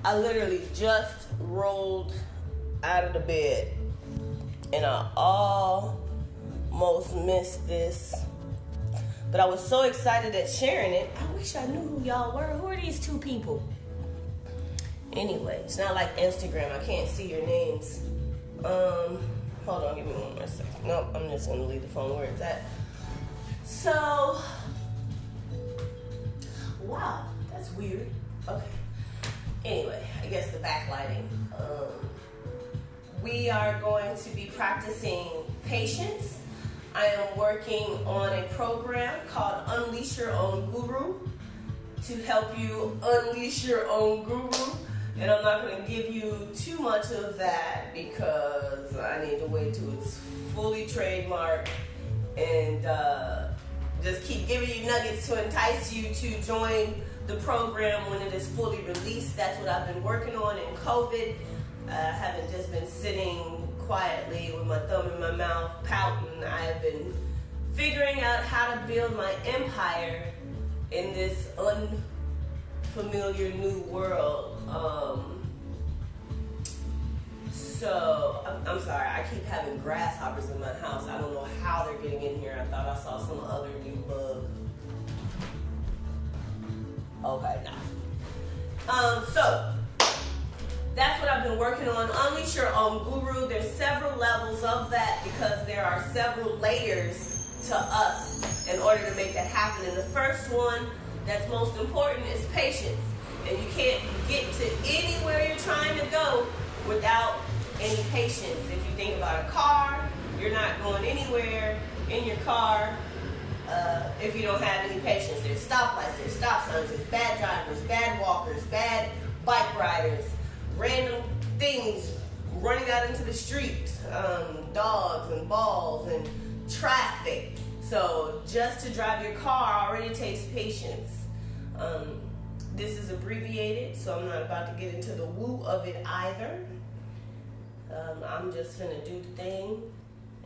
I literally just rolled out of the bed and I almost missed this. But I was so excited at sharing it. I wish I knew who y'all were. Who are these two people? Anyway, it's not like Instagram. I can't see your names. Hold on, give me one more second. Nope, I'm just gonna leave the phone where it's at. So, wow, that's weird. Okay. Anyway, I guess the backlighting. We are going to be practicing patience. I am working on a program called Unleash Your Own Guru to help you unleash your own guru. And I'm not going to give you too much of that because I need to wait till it's fully trademarked and just keep giving you nuggets to entice you to join the program when it is fully released. That's what I've been working on in COVID. I haven't just been sitting quietly with my thumb in my mouth pouting. I have been figuring out how to build my empire in this unfamiliar new world. So I'm sorry, I keep having grasshoppers in my house. I don't know how they're getting in here. I thought I saw some other new bug. Okay, no. So that's what I've been working on. Unleash Your Own Guru. There's several levels of that because there are several layers to us in order to make that happen. And the first one that's most important is patience. And you can't get to anywhere you're trying to go without any patience. If you think about a car, you're not going anywhere in your car if you don't have any patience. There's stoplights, there's stop signs, there's bad drivers, bad walkers, bad bike riders, random things running out into the street, dogs and balls and traffic. So just to drive your car already takes patience. This is abbreviated, so I'm not about to get into the woo of it either. I'm just gonna do the thing,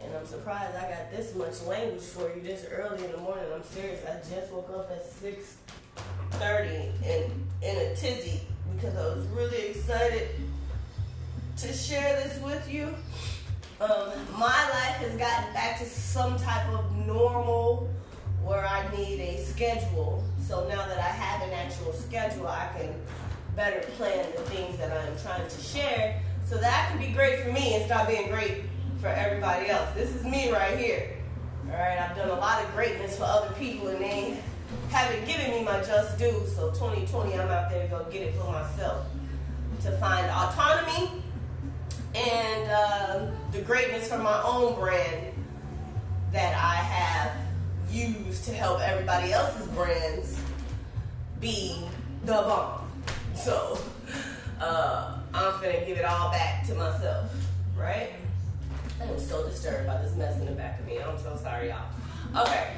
and I'm surprised I got this much language for you this early in the morning. I'm serious. I just woke up at 6:30 and in a tizzy because I was really excited to share this with you. My life has gotten back to some type of normal where I need a schedule. So now that I have an actual schedule, I can better plan the things that I am trying to share so that can be great for me and stop being great for everybody else. This is me right here. All right, I've done a lot of greatness for other people and they haven't given me my just due. So 2020, I'm out there to go get it for myself, to find autonomy and the greatness for my own brand that I have used to help everybody else's brands be the bomb. So I'm finna give it all back to myself, right? I am so disturbed by this mess in the back of me. I'm so sorry, y'all. Okay,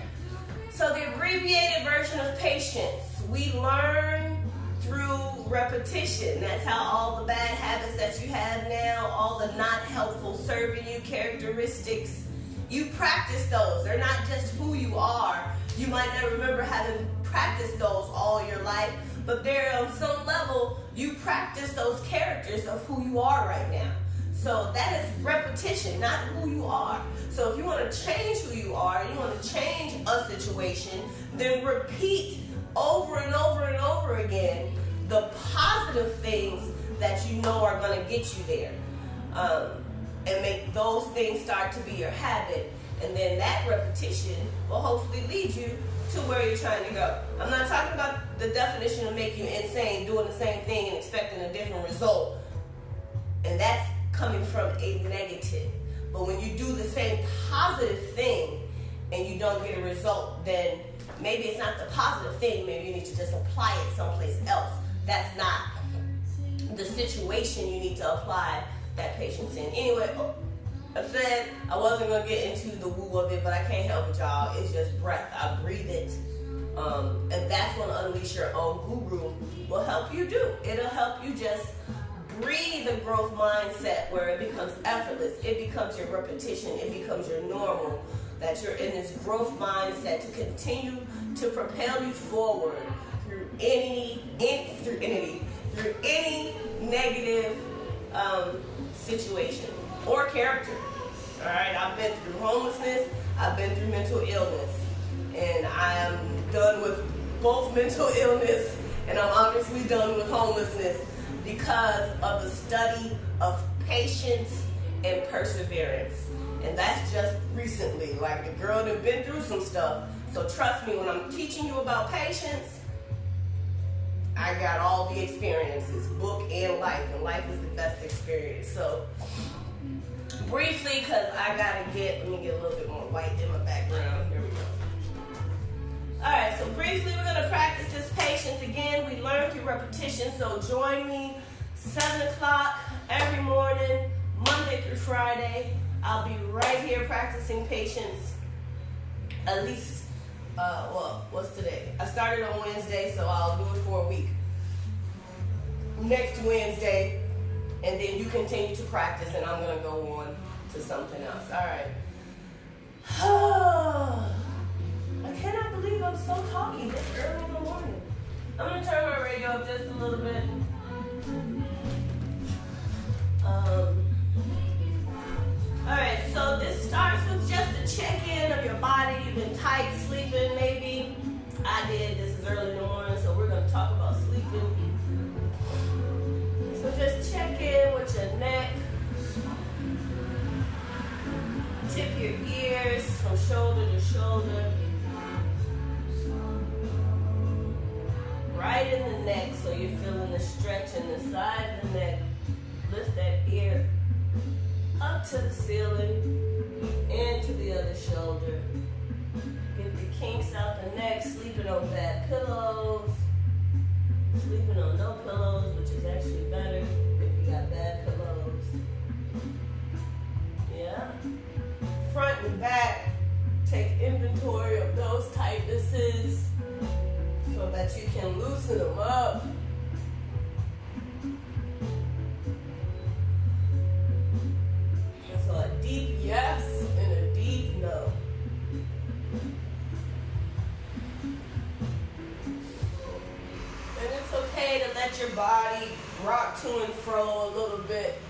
so the abbreviated version of patience. We learn through repetition. That's how all the bad habits that you have now, all the not helpful serving you characteristics, you practice those. They're not just who you are. You might not remember having practiced those all your life, but they're on some level, you practice those characters of who you are right now. So that is repetition, not who you are. So if you want to change who you are, you want to change a situation, then repeat over and over and over again the positive things that you know are going to get you there. And make those things start to be your habit. And then that repetition will hopefully lead you to where you're trying to go. I'm not talking about the definition of make you insane, doing the same thing and expecting a different result. And that's coming from a negative. But when you do the same positive thing and you don't get a result, then maybe it's not the positive thing. Maybe you need to just apply it someplace else. That's not the situation you need to apply that patience in. Anyway, I said I wasn't going to get into the woo of it, but I can't help it, y'all. It's just breath. I breathe it. And that's what Unleash Your Own Guru will help you do. It'll help you just breathe a growth mindset where it becomes effortless. It becomes your repetition. It becomes your normal. That you're in this growth mindset to continue to propel you forward through any negative situation or character. All right, I've been through homelessness, I've been through mental illness, and I am done with both mental illness, and I'm obviously done with homelessness because of the study of patience and perseverance. And that's just recently. Like, the girl that been through some stuff. So trust me, when I'm teaching you about patience, I got all the experiences, book and life is the best experience. So briefly, because I gotta let me get a little bit more white in my background. Here we go. All right, so briefly, we're gonna practice this patience again. We learn through repetition, so join me 7 o'clock every morning, Monday through Friday. I'll be right here practicing patience at least, what's today? I started on Wednesday, so I'll do it for a week. Next Wednesday, and then you continue to practice, and I'm going to go on to something else. All right. I cannot believe I'm so talky this early in the morning. I'm going to turn my radio up just a little bit. Alright, so this starts with just a check-in of your body. You've been tight, sleeping maybe. I did. This is early in the morning, so we're going to talk about sleeping. So just check in with your neck. Tip your ears from shoulder to shoulder. Right in the neck, so you're feeling the stretch in the side of the neck. Lift that ear up to the ceiling, into the other shoulder. Get the kinks out the neck, sleeping on bad pillows, sleeping on no pillows, which is actually better if you got bad pillows. Yeah. Front and back, take inventory of those tightnesses so that you can loosen them up. So a deep yes and a deep no. And it's okay to let your body rock to and fro a little bit,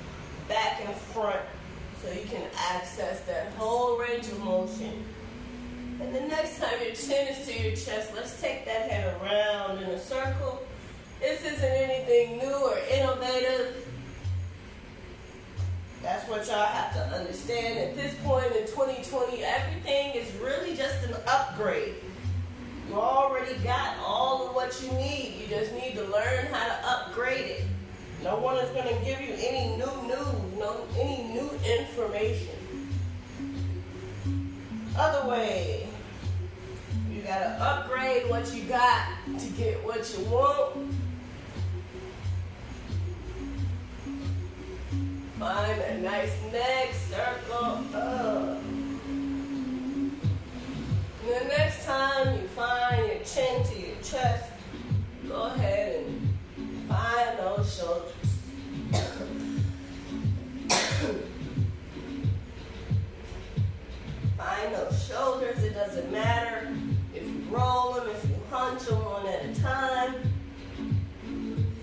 back and front, so you can access that whole range of motion. And the next time your chin is to your chest, let's take that head around in a circle. This isn't anything new or innovative. That's what y'all have to understand. At this point in 2020, everything is really just an upgrade. You already got all of what you need. You just need to learn how to upgrade it. No one is going to give you any new news, any new information. Other way, you got to upgrade what you got to get what you want. Find a nice neck circle up. And the next time you find your chin to your chest, go ahead and find those shoulders. Find those shoulders. It doesn't matter if you roll them, if you hunch them one at a time.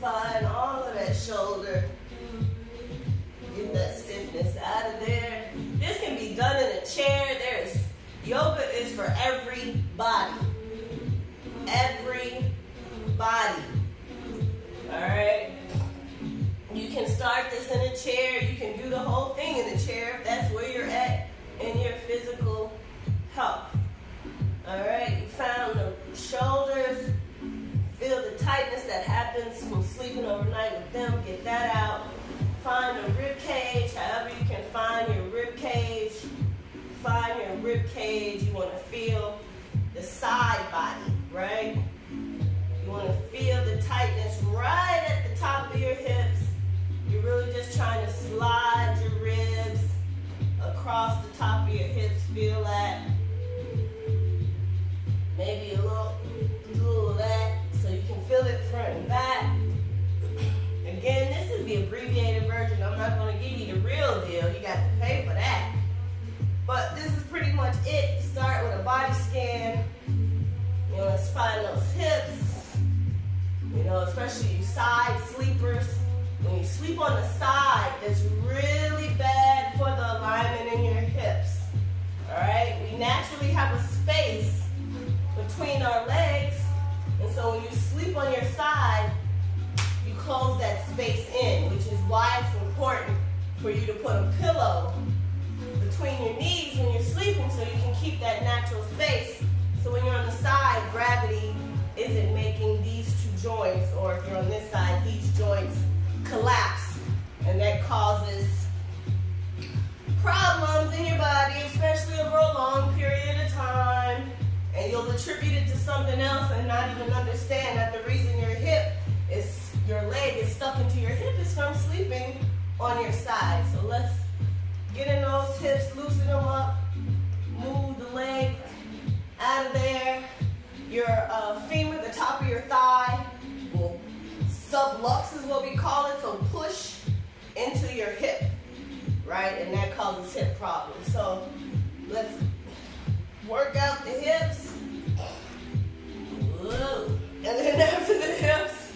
Find all of that shoulder. Get that stiffness out of there. This can be done in a chair. Yoga is for everybody. Everybody. Alright? You can start this in a chair. You can do the whole thing in a chair if that's where you're at in your physical health. Alright? You found the shoulders. Feel the tightness that happens from sleeping overnight with them. Get that out. Find a rib cage, however you can find your rib cage. Find your rib cage. You want to feel the side body, right? You want to feel the tightness right at the top of your hips. You're really just trying to slide your ribs across the top of your hips. Feel that. Maybe a little of that, so you can feel it front and back. Again, this is the abbreviated version. I'm not going to give you the real deal. You got to pay for that. But this is pretty much it. Start with a body scan. You want to find those hips. You know, especially you side sleepers. When you sleep on the side, that's really bad for the alignment in your hips. All right? We naturally have a space between our legs, and so when you sleep on your side, you close that space in, which is why it's important for you to put a pillow between your knees when you're sleeping so you can keep that natural space. So when you're on the side, gravity isn't making these two joints, or if you're on this side, these joints collapse, and that causes problems in your body, especially over a long period of time, and you'll attribute it to something else and not even understand that the reason your leg is stuck into your hip is from sleeping on your side. So let's get in those hips, loosen them up, move the leg out of there. Your femur, the top of your thigh, will sublux is what we call it, so push into your hip, right? And that causes hip problems. So let's work out the hips. Whoa. And then after the hips,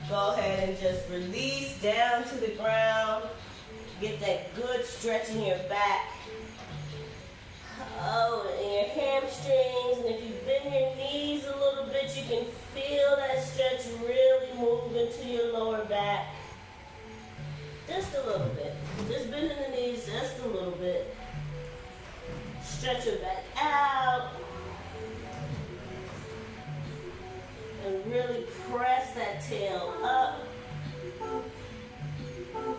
go ahead and just release down to the ground. Get that good stretch in your back. Oh, and your hamstrings. And if you bend your knees a little bit, you can feel that stretch really move into your lower back. Just a little bit. Just bending the knees just a little bit. Stretch your back out. And really press that tail up.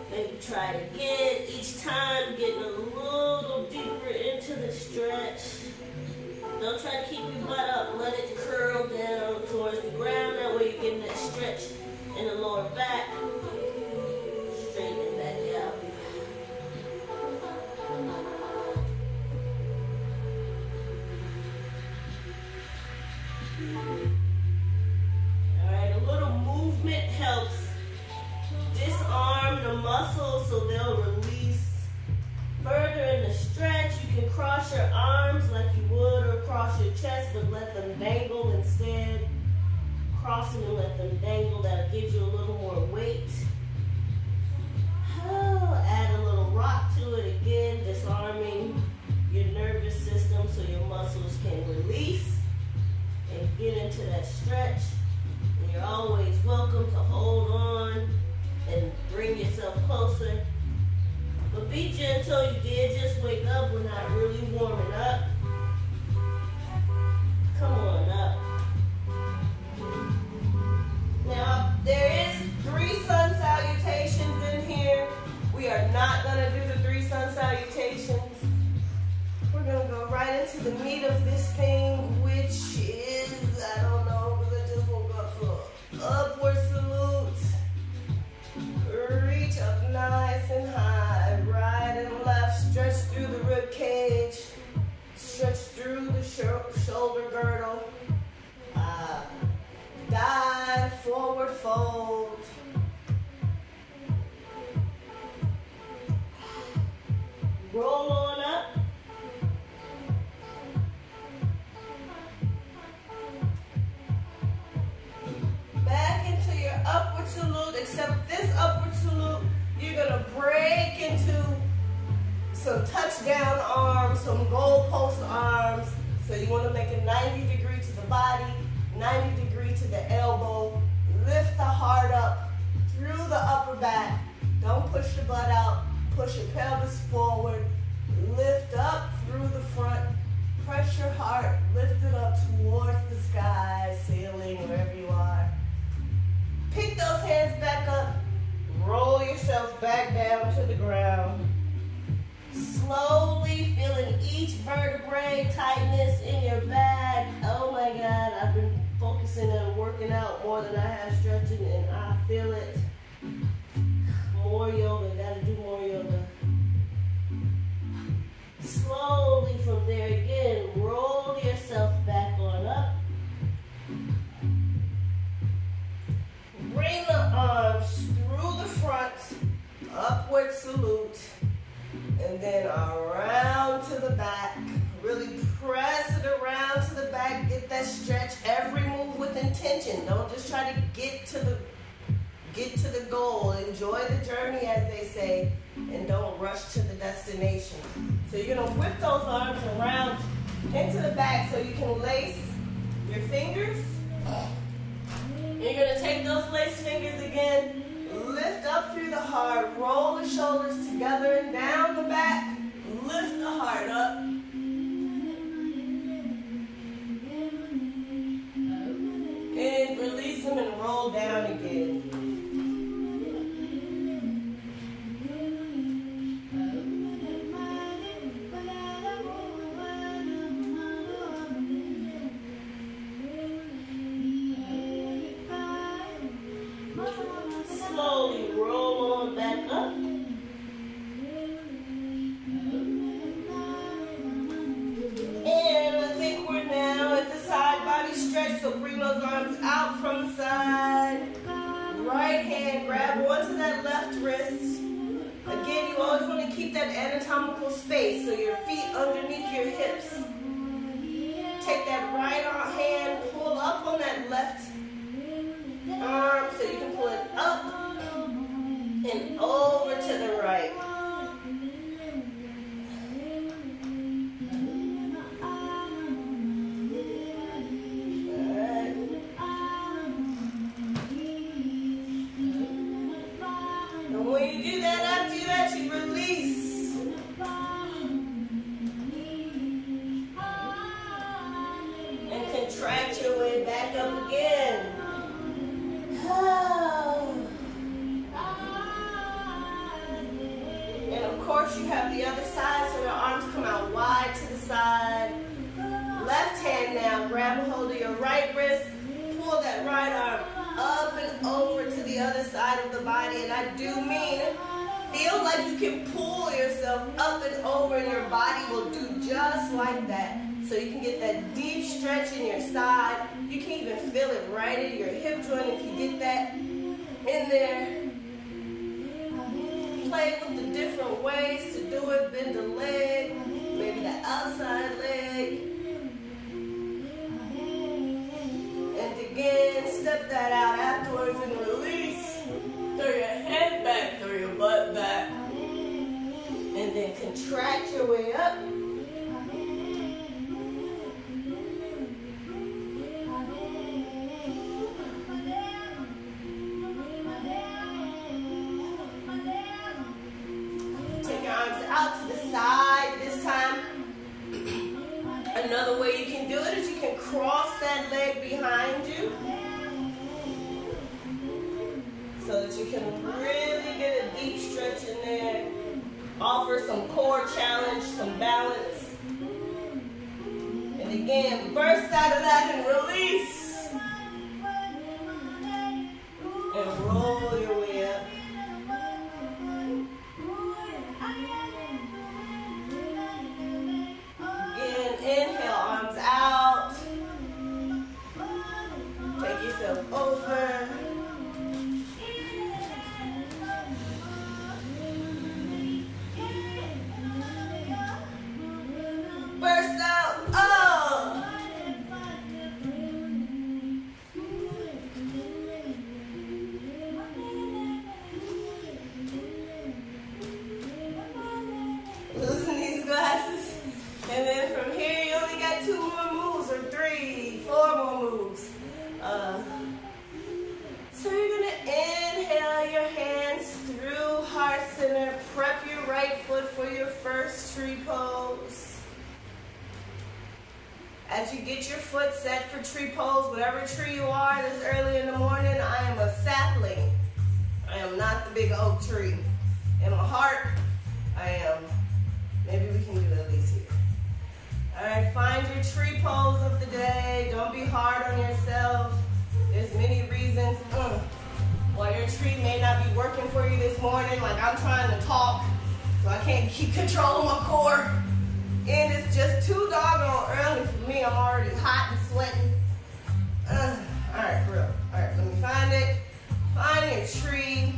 Maybe try it again. Each time getting a little deeper into the stretch. Don't try to keep your butt up. Let it curl down towards the ground. That way you're getting that stretch in the lower back. Straighten it back out. Alright, a little movement helps disarm the muscles so they'll release further in the stretch. You can cross your arms like you would or cross your chest, but let them dangle instead. Cross them and let them dangle. That'll give you a little more weight. Add a little rock to it again, disarming your nervous system so your muscles can release and get into that stretch. And you're always welcome to hold on and bring yourself closer. But be gentle. You did just wake up. We're not really warming up. Come on up. Now, there is 3 sun salutations in here. We are not going to do the 3 sun salutations. We're going to go right into the meat of this thing, which is, I don't know, because I just woke up, so upward salute. Reach up nice and high, right and left, stretch through the rib cage, stretch through the shoulder girdle, dive, forward fold, roll on up, back into your upward salute, except this upward salute, you're gonna break into some touchdown arms, some goalpost arms. So you wanna make a 90 degree to the body, 90 degree to the elbow, lift the heart up through the upper back. Don't push the butt out, push your pelvis forward, lift up through the front, press your heart, lift it up towards the sky, ceiling, wherever you are. Pick those hands back up, roll yourself back down to the ground. Slowly feeling each vertebrae, tightness in your back. Oh my God, I've been focusing on working out more than I have stretching, and I feel it. More yoga, gotta do more yoga. Slowly from there again, roll yourself back on up. Bring the arms through the front, upward salute, and then around to the back. Really press it around to the back, get that stretch. Every move with intention. Don't just try to get to enjoy the journey, as they say, and don't rush to the destination. So you're gonna whip those arms around into the back so you can lace your fingers. You're gonna take those lace fingers again, lift up through the heart, roll the shoulders together and down the back, lift the heart up. And release them and roll down again. Slowly roll on back up. And I think we're now at the side body stretch, so bring those arms out from the side. Right hand, grab onto that left wrist. Again, you always want to keep that anatomical space, so your feet underneath your hips. Take that right hand, pull up on that left arm so you can pull it up and over to the right. And when you do that, after that, you release. And contract your way back up again. And of course you have the other side, so your arms come out wide to the side. Left hand now, grab a hold of your right wrist, pull that right arm up and over to the other side of the body. And I do mean, feel like you can pull yourself up and over, and your body will do just like that. So you can get that deep stretch in your side. You can even feel it right in your hip joint if you get that in there. Play with the different ways to do it. Bend the leg, maybe the outside leg. And again, step that out afterwards and release. Throw your head back, throw your butt back. And then contract your way up. Out to the side this time. Another way you can do it is you can cross that leg behind you so that you can really get a deep stretch in there. Offer some core challenge, some balance. And again, burst out of that and release. And roll your way up. Inhale, arms out. Take yourself over. Burst out. Oh. Loosen these glasses. And then from here, you only got 2 more moves, or 3, 4 more moves. So you're going to inhale your hands through heart center. Prep your right foot for your first tree pose. As you get your foot set for tree pose, whatever tree you are this early in the morning, I am a sapling. I am not the big oak tree. In my heart, I am. Maybe we can do it at least here. All right, find your tree pose of the day. Don't be hard on yourself. There's many reasons why your tree may not be working for you this morning. Like I'm trying to talk, so I can't keep control of my core. And it's just too doggone early for me. I'm already hot and sweating. All right, for real. All right, let me find it. Find your tree.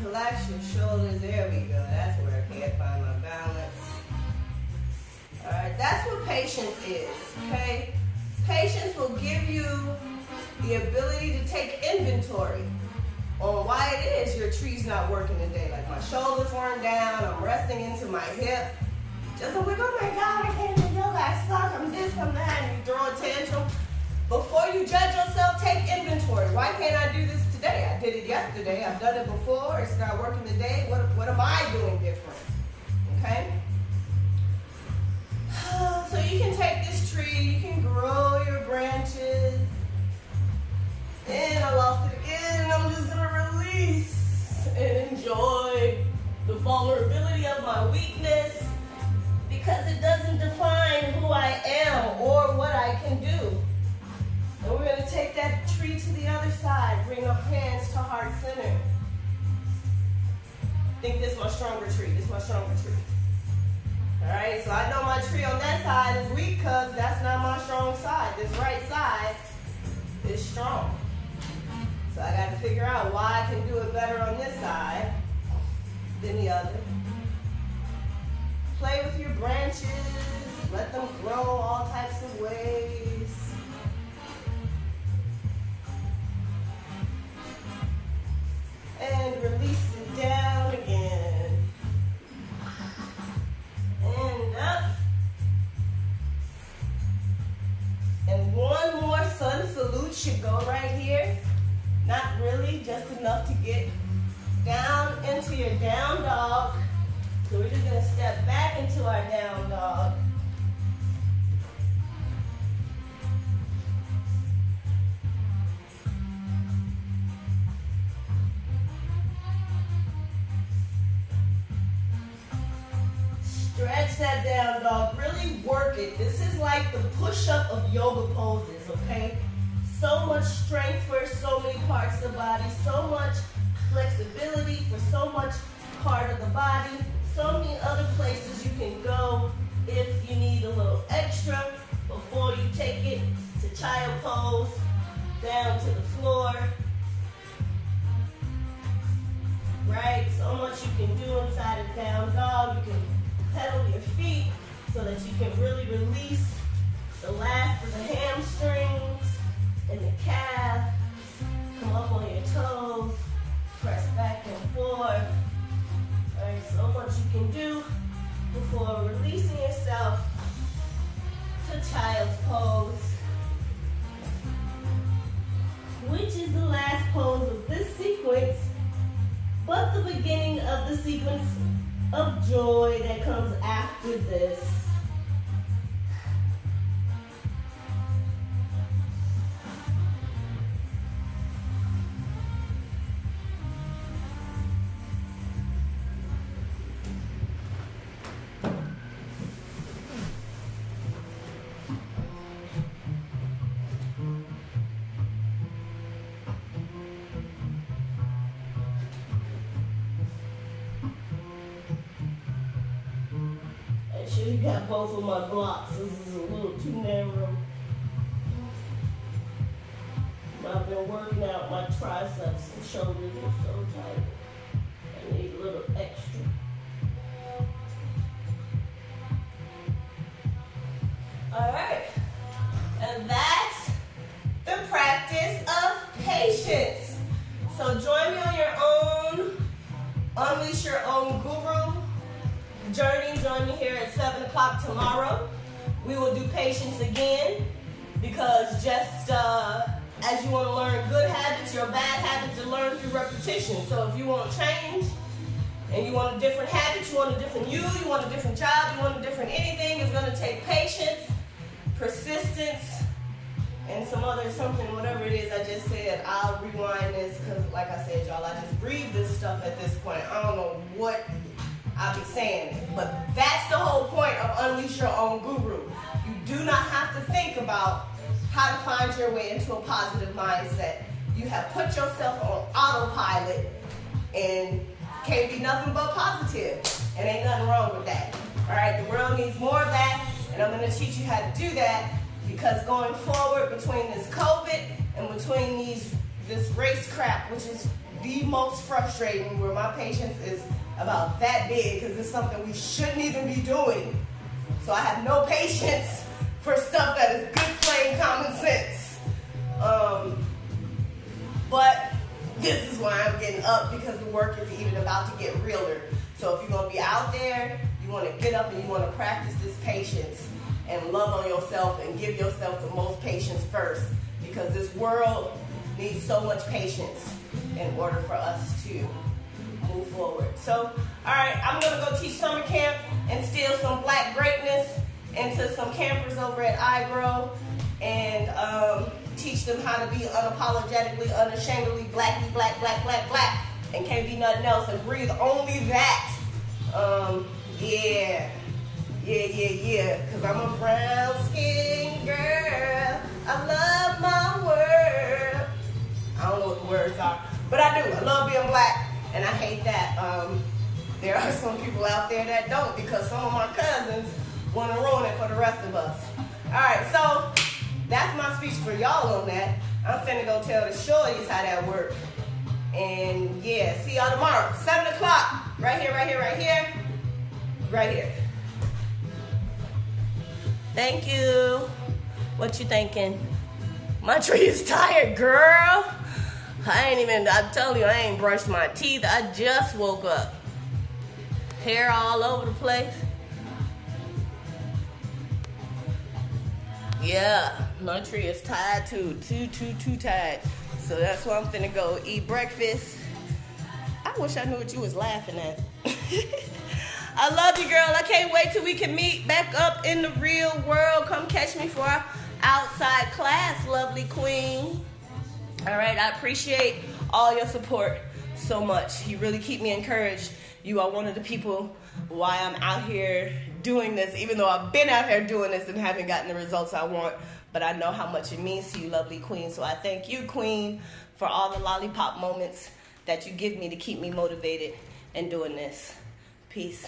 Relax your shoulders. There we go. That's where I can't find my balance. All right, that's what patience is, okay? Patience will give you the ability to take inventory on why it is your tree's not working today. Like my shoulders weren't down, I'm resting into my hip. Just like, oh my God, I can't do yoga, I suck, I'm this, I'm that, and you throw a tantrum. Before you judge yourself, take inventory. Why can't I do this today? I did it yesterday, I've done it before, it's not working today. What am I doing different? Okay? So you can take this tree, you can grow your branches. And I lost it again, and I'm just gonna release and enjoy the vulnerability of my weakness, because it doesn't define who I am or what I can do. And we're gonna take that tree to the other side, bring our hands to heart center. I think this is my stronger tree, All right, so I know my tree on that side is weak because that's not my strong side. This right side is strong. So I got to figure out why I can do it better on this side than the other. Play with your branches. Let them grow all types of ways. And release it down again. And up. And one more sun salute should go right here. Not really, just enough to get down into your down dog. So we're just gonna step back into our down dog. Stretch that down dog, really work it. This is like the push-up of yoga poses, okay? So much strength for so many parts of the body, so much flexibility for so much part of the body, so many other places you can go if you need a little extra before you take it to child pose, down to the floor. Right? So much you can do inside a down dog. You can pedal your feet so that you can really release the last of the hamstrings and the calf. Come up on your toes, press back and forth. All right, so much you can do before releasing yourself to child's pose, which is the last pose of this sequence, but the beginning of the sequence of joy that comes after this. You got both of my blocks. This is a little too narrow. I've been working out my triceps and shoulders are so tight. I need a little extra. All right. And that's the practice of patience. So join me on your own, unleash your own guru journey. Join me here at 7 o'clock tomorrow. We will do patience again, because just as you want to learn good habits, your bad habits are learned through repetition. So if you want to change and you want a different habit, you want a different you want a different job, you want a different anything, it's going to take patience, persistence, and some other something, whatever it is I just said. I'll rewind this because, like I said, y'all, I just breathe this stuff at this point. I don't know what I'll be saying, but that's the whole point of Unleash Your Own Guru. You do not have to think about how to find your way into a positive mindset. You have put yourself on autopilot and can't be nothing but positive. And ain't nothing wrong with that. All right, the world needs more of that, and I'm going to teach you how to do that, because going forward between this COVID and between this race crap, which is the most frustrating, where my patience is about that big, because it's something we shouldn't even be doing. So I have no patience for stuff that is good, plain common sense. But this is why I'm getting up, because the work is even about to get realer. So if you're going to be out there, you want to get up and you want to practice this patience and love on yourself and give yourself the most patience first, because this world needs so much patience in order for us to move forward. So, all right, I'm going to go teach summer camp, instill some black greatness into some campers over at iGrow, and teach them how to be unapologetically, unashamedly blacky, black, black, black, black, and can't be nothing else, and breathe only that. Yeah, because I'm a brown-skinned girl. I love my world. I don't know what the words are, but I do. I love being black, and I hate that there are some people out there that don't, because some of my cousins want to ruin it for the rest of us. All right, so that's my speech for y'all on that. I'm finna go tell the shorties how that works. And yeah, see y'all tomorrow, 7 o'clock, right here, right here, right here, right here. Thank you. What you thinking? My tree is tired, girl. I'm telling you, I ain't brushed my teeth. I just woke up. Hair all over the place. Yeah, my tree is tired too. Too tired. So that's why I'm finna go eat breakfast. I wish I knew what you was laughing at. I love you, girl. I can't wait till we can meet back up in the real world. Come catch me for our outside class, lovely queen. All right, I appreciate all your support so much. You really keep me encouraged. You are one of the people why I'm out here doing this, even though I've been out here doing this and haven't gotten the results I want. But I know how much it means to you, lovely queen. So I thank you, queen, for all the lollipop moments that you give me to keep me motivated in doing this. Peace.